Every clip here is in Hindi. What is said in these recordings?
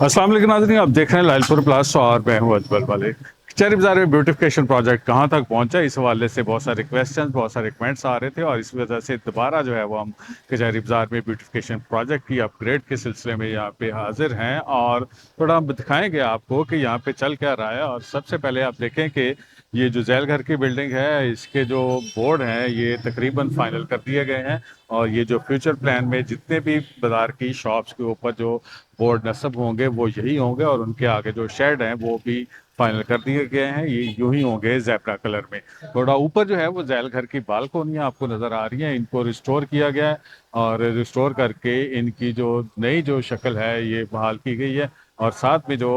अस्सलाम वालेकुम नाज़रीन, आप देख रहे हैं लालपुर प्लस और मैं हूं अजमल वाले। कचहरी बाजार में ब्यूटिफिकेशन प्रोजेक्ट कहां तक पहुंचा, इस हवाले से बहुत सारे क्वेश्चंस, बहुत सारे कमेंट्स आ रहे थे और इस वजह से दोबारा जो है वो हम कचहरी बाजार में ब्यूटिफिकेशन प्रोजेक्ट की अपग्रेड के सिलसिले में यहाँ पे हाजिर हैं और थोड़ा हम दिखाएंगे आपको कि यहाँ पे चल क्या रहा है। और सबसे पहले आप देखें कि ये जो जैल घर की बिल्डिंग है, इसके जो बोर्ड हैं ये तकरीबन फाइनल कर दिए गए हैं और ये जो फ्यूचर प्लान में जितने भी बाजार की शॉप्स के ऊपर जो बोर्ड नस्ब होंगे वो यही होंगे और उनके आगे जो शेड हैं वो भी फाइनल कर दिए गए हैं, ये यूं ही होंगे जैब्रा कलर में। थोड़ा ऊपर जो है वो जैल घर की बालकोनियां आपको नजर आ रही हैं, इनको रिस्टोर किया गया है और रिस्टोर करके इनकी जो नई जो शक्ल है ये बहाल की गई है और साथ में जो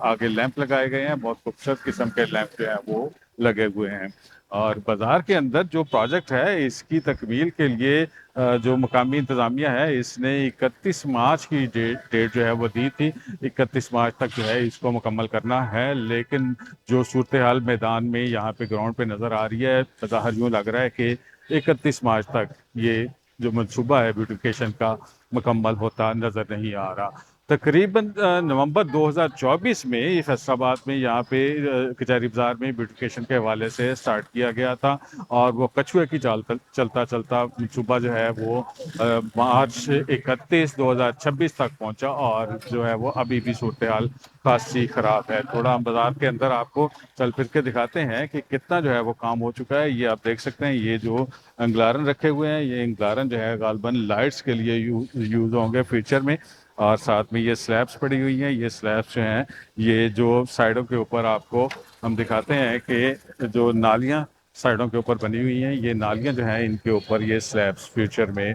आगे लैंप लगाए गए हैं, बहुत खूबसूरत किस्म के लैंप जो है वो लगे हुए हैं। और बाजार के अंदर जो प्रोजेक्ट है इसकी तकमील के लिए जो मकामी इंतज़ामिया है इसने 31 मार्च की डेट जो है वो दी थी। 31 मार्च तक जो है इसको मुकम्मल करना है, लेकिन जो सूरत हाल मैदान में यहाँ पे ग्राउंड पे नज़र आ रही है, बज़ाहिर यूँ लग रहा है कि 31 मार्च तक ये जो मंसूबा है ब्यूटिफिकेशन का मुकम्मल होता नज़र नहीं आ रहा। तकरीबन नवंबर 2024 में ये फैसलाबाद में यहाँ पे कचहरी बाजार में ब्यूटिफिकेशन के हवाले से स्टार्ट किया गया था और वो कछुए की चाल चलता चलता मनसूबा जो है वो मार्च 31 2026 तक पहुंचा और जो है वो अभी भी सूरत हाल खासी ख़राब है। थोड़ा हम बाजार के अंदर आपको चल फिर के दिखाते हैं कि कितना जो है वो काम हो चुका है। ये आप देख सकते हैं, ये जो अंगलारन रखे हुए हैं, ये अंगलारन जो है गालबन लाइट्स के लिए यूज़ होंगे फ्यूचर में। और साथ में ये स्लैब्स पड़ी हुई हैं, ये स्लैब्स जो हैं ये जो साइडों के ऊपर आपको हम दिखाते हैं कि जो नालियाँ साइडों के ऊपर बनी हुई हैं, ये नालियाँ जो हैं इनके ऊपर ये स्लैब्स फ्यूचर में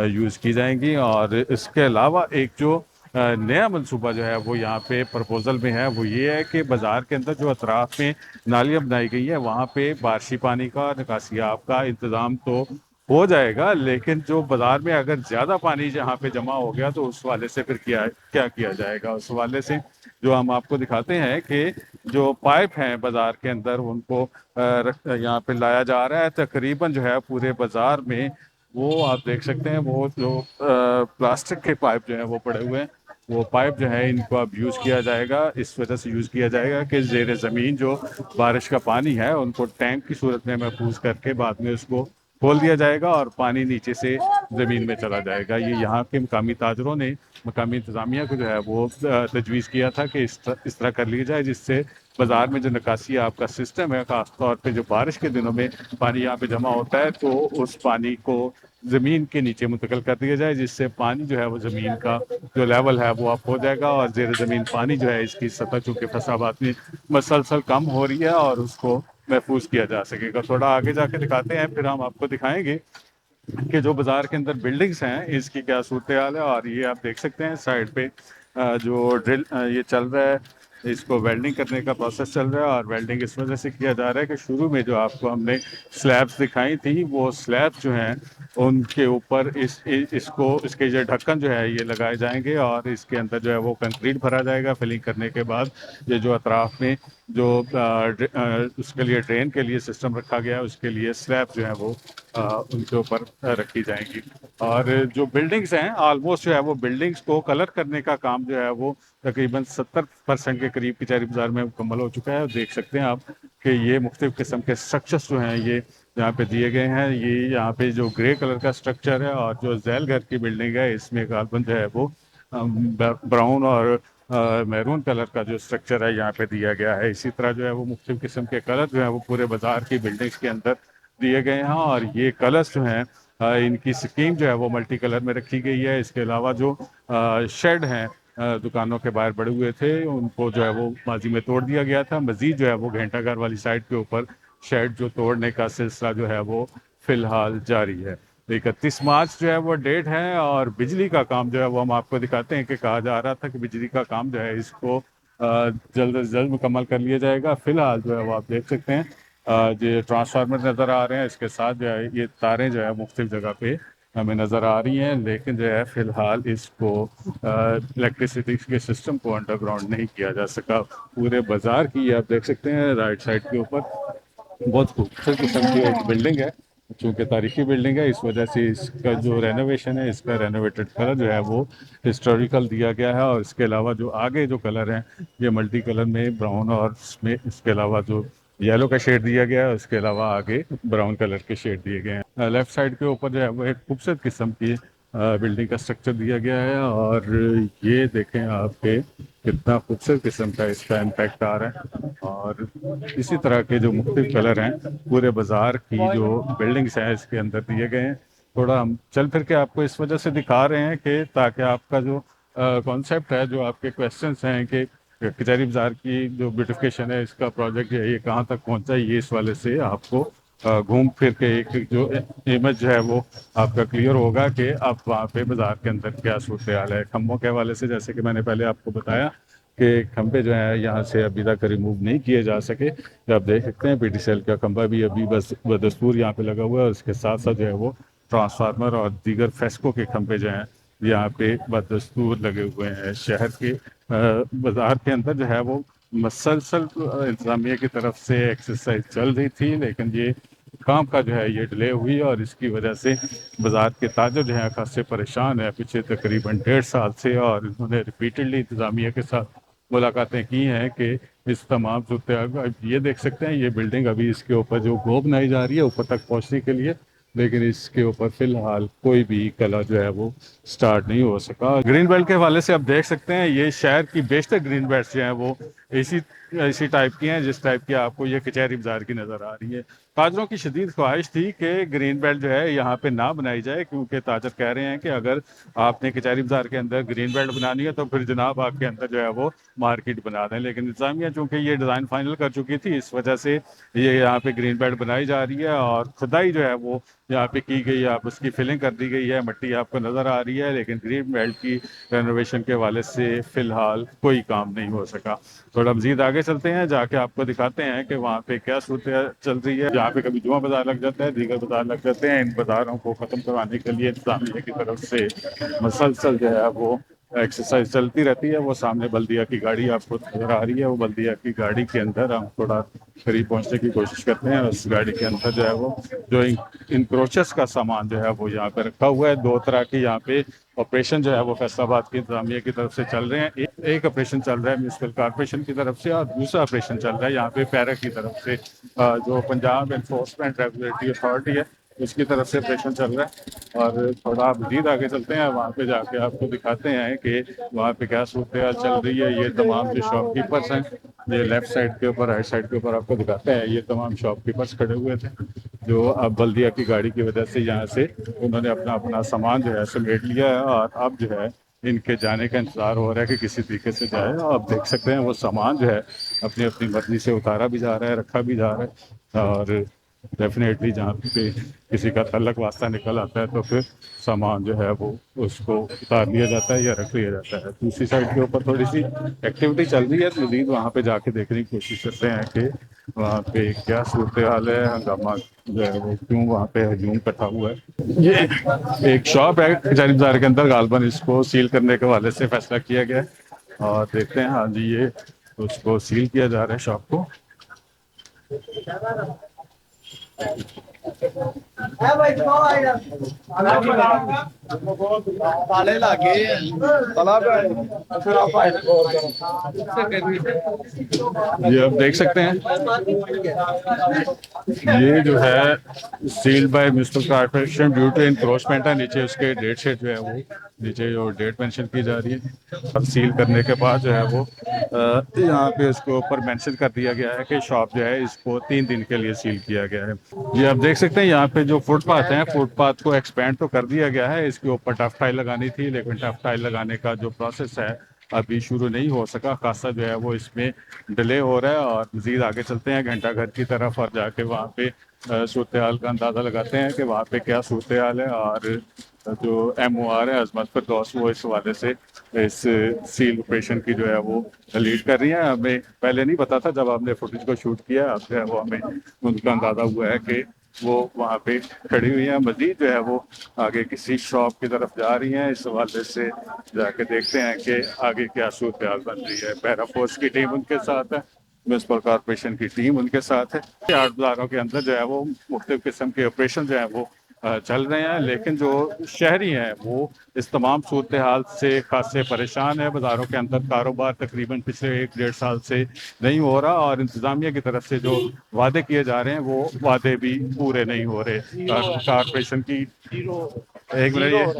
यूज़ की जाएंगी। और इसके अलावा एक जो नया मंसूबा जो है वो यहाँ पे प्रपोजल में है वो ये है कि बाज़ार के अंदर जो अतराफ में नालियाँ बनाई गई है वहाँ पे बारिशी पानी का निकासियाब का इंतज़ाम तो हो जाएगा, लेकिन जो बाजार में अगर ज्यादा पानी जहाँ पे जमा हो गया तो उस वाले से फिर क्या किया जाएगा। उस वाले से जो हम आपको दिखाते हैं कि जो पाइप हैं बाजार के अंदर उनको यहाँ पे लाया जा रहा है। तकरीबन जो है पूरे बाजार में वो आप देख सकते हैं, वो जो प्लास्टिक के पाइप जो है वो पड़े हुए हैं, वो पाइप जो है इनको अब यूज़ किया जाएगा। इस वजह से यूज़ किया जाएगा कि ज़ेर ज़मीन जो बारिश का पानी है उनको टैंक की सूरत में महफूज करके बाद में उसको खोल दिया जाएगा और पानी नीचे से ज़मीन में चला जाएगा। ये यहाँ के मकामी ताजरों ने मकामी इंतज़ामिया को जो है वो तजवीज़ किया था कि इस तरह कर लिया जाए जिससे बाज़ार में जो निकासी आपका सिस्टम है, ख़ास तौर पे जो बारिश के दिनों में पानी यहाँ पे जमा होता है तो उस पानी को ज़मीन के नीचे मुंतकिल कर दिया जाए, जिससे पानी जो है वो ज़मीन का जो लेवल है वो अप हो जाएगा और ज़ेर ज़मीन पानी जो है इसकी सतह चूँकि फैसलाबाद में मसलसल कम हो रही है और उसको महफूज किया जा सकेगा। थोड़ा आगे जाके दिखाते हैं, फिर हम आपको दिखाएंगे कि जो बाजार के अंदर बिल्डिंग्स हैं इसकी क्या सूरत हाल है। और ये आप देख सकते हैं साइड पे जो ड्रिल ये चल रहा है, इसको वेल्डिंग करने का प्रोसेस चल रहा है और वेल्डिंग इस वजह से किया जा रहा है कि शुरू में जो आपको हमने स्लैब्स दिखाई थी वो स्लैब्स जो हैं उनके ऊपर इसको इसके जो ढक्कन जो है ये लगाए जाएंगे और इसके अंदर जो है वो कंक्रीट भरा जाएगा। फिलिंग करने के बाद ये जो अतराफ में जो उसके लिए ड्रेन के लिए सिस्टम रखा गया है उसके लिए स्लैब जो है वो उनके ऊपर रखी जाएंगी। और जो बिल्डिंग्स हैं ऑलमोस्ट जो है वो बिल्डिंग्स को कलर करने का काम जो है वो तकरीबन 70% के करीब कचहरी बाजार में मुकम्मल हो चुका है। देख सकते हैं आप कि ये मुख्तलिफ किस्म के स्ट्रक्चर्स जो हैं ये यहाँ पे दिए गए हैं। ये यहाँ पे जो ग्रे कलर का स्ट्रक्चर है और जो जैल घर की बिल्डिंग है इसमें कार्बन जो है वो ब्राउन और मैरून कलर का जो स्ट्रक्चर है यहाँ पे दिया गया है। इसी तरह जो है वो मुख्तलिफ किस्म के कलर जो है वो पूरे बाजार की बिल्डिंग्स के अंदर दिए गए हैं और ये कलर्स जो हैं इनकी स्कीम जो है वो मल्टी कलर में रखी गई है। इसके अलावा जो शेड हैं दुकानों के बाहर बड़े हुए थे उनको जो है वो माजी में तोड़ दिया गया था। मजीद जो है वो घंटा घर वाली साइड के ऊपर शेड जो तोड़ने का सिलसिला जो है वो फिलहाल जारी है। 31 मार्च जो है वो डेट है और बिजली का काम जो है वो हम आपको दिखाते हैं कि कहा जा रहा था कि बिजली का काम जो है इसको जल्द से जल्द मुकम्मल कर लिया जाएगा। फिलहाल जो है वो आप देख सकते हैं जो ट्रांसफार्मर नज़र आ रहे हैं, इसके साथ जो है ये तारें जो है मुख्तलिफ जगह पे हमें नज़र आ रही हैं, लेकिन जो है फिलहाल इसको इलेक्ट्रिसिटी के सिस्टम को अंडरग्राउंड नहीं किया जा सका। पूरे बाजार की आप देख सकते हैं राइट साइड के ऊपर बहुत खूबसूरत किस्म की एक बिल्डिंग है चूँकि तारीखी बिल्डिंग है, इस वजह से इसका जो रेनोवेशन है, इसका रेनोवेटेड कलर जो है वो हिस्टोरिकल दिया गया है। और इसके अलावा जो आगे जो कलर हैं, ये मल्टी कलर में ब्राउन, और इसमें इसके अलावा जो येलो का शेड दिया गया है, उसके अलावा आगे ब्राउन कलर के शेड दिए गए हैं। लेफ्ट साइड के ऊपर जो है वो एक खूबसूरत किस्म की बिल्डिंग का स्ट्रक्चर दिया गया है। और ये देखें आपके कितना खूबसूरत किस्म का इसका इम्पैक्ट आ रहा है। और इसी तरह के जो मुख्तलिफ कलर हैं पूरे बाज़ार की जो बिल्डिंग्स हैं इसके अंदर दिए गए हैं। थोड़ा हम चल फिर के आपको इस वजह से दिखा रहे हैं कि ताकि आपका जो कॉन्सेप्ट है, जो आपके क्वेश्चंस हैं कि कचहरी बाज़ार की जो ब्यूटिफिकेशन है, इसका प्रोजेक्ट है ये कहाँ तक पहुँचा, ये इस वाले से आपको घूम फिर के एक जो इमेज जो है वो आपका क्लियर होगा कि आप वहाँ पे बाज़ार के अंदर क्या सूरत हाल है। खम्भों के हवाले से, जैसे कि मैंने पहले आपको बताया कि खंभे जो है यहाँ से अभी तक रिमूव नहीं किए जा सके। तो आप देख सकते हैं पीटीसीएल का खंभा भी अभी बस बदस्तूर यहाँ पे लगा हुआ है, और उसके साथ साथ जो है वो ट्रांसफार्मर और दीगर फेस्को के खंभे जो हैं यहाँ पे बदस्तूर लगे हुए हैं। शहर के बाज़ार के अंदर जो है वो मसलसल इंतज़ामिया की तरफ से एक्सरसाइज चल रही थी, लेकिन ये काम का जो है ये डिले हुई, और इसकी वजह से बाज़ार के ताजर जो हैं खासे परेशान है पिछले तकरीबन 1.5 साल से। और इन्होंने रिपीटेडली इंतज़ामिया के साथ मुलाकातें की हैं कि इस तमाम सूरत, ये देख सकते हैं ये बिल्डिंग अभी इसके ऊपर जो गोब बनाई जा रही है ऊपर तक पहुंचने के लिए, लेकिन इसके ऊपर फिलहाल कोई भी कला जो है वो स्टार्ट नहीं हो सका। ग्रीन बेल्ट के हवाले से आप देख सकते हैं ये शहर की बेशतर ग्रीन बेल्ट जो हैं वो इसी इसी टाइप की हैं जिस टाइप की आपको ये कचहरी बाजार की नज़र आ रही है। ताजरों की शदीद ख्वाहिश थी कि ग्रीन बेल्ट जो है यहाँ पे ना बनाई जाए, क्योंकि ताजर कह रहे हैं कि अगर आपने कचहरी बाजार के अंदर ग्रीन बेल्ट बनानी है तो फिर जनाब आपके अंदर जो है वो मार्केट बना दें। लेकिन इंतजामिया चूँकि ये डिज़ाइन फाइनल कर चुकी थी, इस वजह से ये यहाँ पे ग्रीन बेल्ट बनाई जा रही है, और खुदाई जो है वो यहाँ पे की गई है। आप उसकी फिलिंग कर दी गई है, मट्टी आपको नज़र आ रही है, लेकिन ग्रीन बेल्ट की रेनोवेशन के हवाले से फ़िलहाल कोई काम नहीं हो सका। थोड़ा मज़ीद आगे चलते हैं, जाके आपको दिखाते हैं कि वहाँ पे क्या सूरत चल रही है। जहाँ पे कभी जुमा बाज़ार लग जाता है, दीगर बाज़ार लग जाते हैं, इन बाज़ारों को ख़त्म करवाने के लिए इंतज़ामिया की तरफ से मसलसल जो है वो एक्सरसाइज चलती रहती है। वो सामने बल्दिया की गाड़ी आपको नजर आ रही है, वो बल्दिया की गाड़ी के अंदर हम थोड़ा करीब पहुंचने की कोशिश करते हैं। उस गाड़ी के अंदर जो है वो जो इंक्रोचेस का सामान जो है वो यहाँ पे रखा हुआ है। दो तरह की यहाँ पे ऑपरेशन जो है वो फैसलाबाद की इंतजामिया की तरफ से चल रहे हैं। एक ऑपरेशन चल रहा है म्यूनसिपल कॉर्पोरेशन की तरफ से, और दूसरा ऑपरेशन चल रहा है यहाँ पे पैरा की तरफ से, जो पंजाब एनफोर्समेंट रेगुलेटरी अथॉरिटी है उसकी तरफ से ऑपरेशन चल रहा है। और थोड़ा आप मजीद आगे चलते हैं, वहाँ पे जाके आपको दिखाते हैं कि वहाँ पे क्या सूरत चल रही है। ये तमाम जो शॉपकीपर्स हैं, ये लेफ्ट साइड के ऊपर, राइट साइड के ऊपर आपको दिखाते हैं, ये तमाम शॉपकीपर्स खड़े हुए थे जो अब बल्दिया की गाड़ी की वजह से यहाँ से उन्होंने अपना अपना सामान जो है समेट लिया है, और अब जो है इनके जाने का इंतज़ार हो रहा है कि किसी तरीके से जाए। आप देख सकते हैं वो सामान जो है अपनी अपनी मर्जी से उतारा भी जा रहा है, रखा भी जा रहा है। और डेफिनेटली जहाँ पे किसी का तल्लक वास्ता निकल आता है तो फिर सामान जो है वो उसको उतार लिया जाता है या रख लिया जाता है। दूसरी साइड के ऊपर थोड़ी सी एक्टिविटी चल रही है, तो मजीद वहाँ पे जाके देखने की कोशिश करते हैं कि वहाँ पे क्या सूरत हाल है, हंगामा जो है वो क्यों वहाँ पे हजूम इकट्ठा हुआ है। ये एक शॉप है कचहरी बाजार के अंदर, गालबन इसको सील करने के हवाले से फैसला किया गया है, और देखते हैं। हाँ जी, ये उसको सील किया जा रहा है शॉप को। ताले लागे तला ये आप देख सकते हैं, ये जो है sealed by municipal corporation due to encroachment है। नीचे उसके डेट शीट जो है वो नीचे जो डेट मेंशन की जा रही है, अब सील करने के बाद जो है वो यहाँ पे उसके ऊपर मेंशन कर दिया गया है कि शॉप जो है इसको 3 दिन के लिए सील किया गया है। ये आप देख सकते हैं यहाँ पे जो फुटपाथ है, फुटपाथ को एक्सपेंड तो कर दिया गया है, इसके ऊपर टफ टाइल लगानी थी, लेकिन टफ टाइल लगाने का जो प्रोसेस है अभी शुरू नहीं हो सका। खासा जो है वो इसमें डिले हो रहा है। और मज़ीद आगे चलते हैं घंटा घर की तरफ, और जाके वहाँ पे सूरत हाल का अंदाज़ा लगाते हैं कि वहाँ पे क्या सूरत हाल है। और जो MOR है अजमत फिरदौस, वो इस हवाले से इस सील ऑपरेशन की जो है वो लीड कर रही है। हमें पहले नहीं पता था, जब हमने फुटेज को शूट किया अब जो है वो हमें उनका अंदाज़ा हुआ है कि वो वहाँ पे खड़ी हुई हैं। मजीद जो है वो आगे किसी शॉप की तरफ जा रही हैं, इस हवाले से जाके देखते हैं कि आगे क्या सूरत हाल बन रही है। पैरा फोर्स की टीम उनके साथ है, म्यूनसिपल कॉरपोरेशन की टीम उनके साथ है। आठ बाजारों के अंदर जो है वो मुख्तलिफ किस्म के ऑपरेशन जो है वो चल रहे हैं, लेकिन जो शहरी हैं वो इस तमाम सूरत हाल से खासे परेशान है। बाज़ारों के अंदर कारोबार तकरीबन पिछले 1-1.5 साल से नहीं हो रहा, और इंतज़ामिया की तरफ से जो वादे किए जा रहे हैं वो वादे भी पूरे नहीं हो रहे। कॉरपोरेशन की एक मिनट,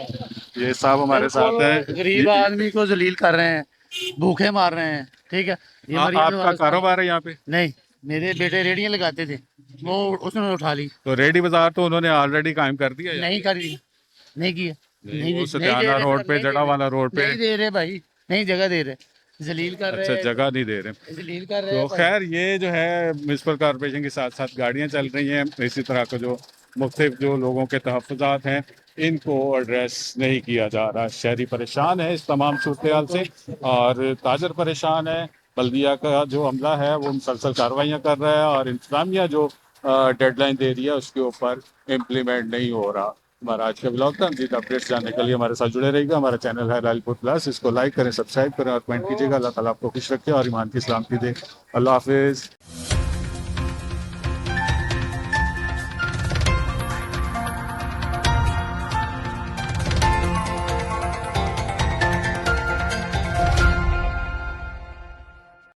ये साहब हमारे साथ हैं। गरीब आदमी को जलील कर रहे हैं, भूखे मार रहे हैं। ठीक है, ये मरियम आपका नवाज कारोबार है यहाँ पे? नहीं, मेरे बेटे रेडियां लगाते थे, वो उसने उठा ली। तो रेडी बाजार तो उन्होंने ऑलरेडी कायम कर दिया है। नहीं करी, नहीं किया, नहीं, वो नहीं सत्याना दे रहे रोड सर, पे, नहीं दे जड़ा रहे, वाला रोड पे। नहीं दे रहे भाई, नहीं जगह दे रहे, जलील कर रहे अच्छा, हैं, जगह नहीं दे रहे। जलील कर रहे तो हैं भाई। खैर ये जो है म्यूनसिपल कॉरपोरेशन के साथ साथ गाड़ियाँ चल रही हैं, इसी तरह का जो मुख्तलिफ जो लोगों के तहफ़्फ़ुज़ात हैं इनको एड्रेस नहीं किया जा रहा। शहरी परेशान है इस तमाम सूरत हाल से, और ताजर परेशान है। बल्दिया का जो अमला है वो मुसलसल कार्रवाइयाँ कर रहा है, और इंतज़ामिया जो डेडलाइन दे रही है उसके ऊपर इम्प्लीमेंट नहीं हो रहा। हमारा आज का ब्लॉग था। मज़ीद अपडेट्स जानने के लिए हमारे साथ जुड़े रहिएगा। हमारा चैनल है लालपुर प्लस, इसको लाइक करें, सब्सक्राइब करें और कमेंट कीजिएगा। अल्लाह ताला आपको खुश रखे और ईमान की सलामती दे। अल्लाह हाफिज़।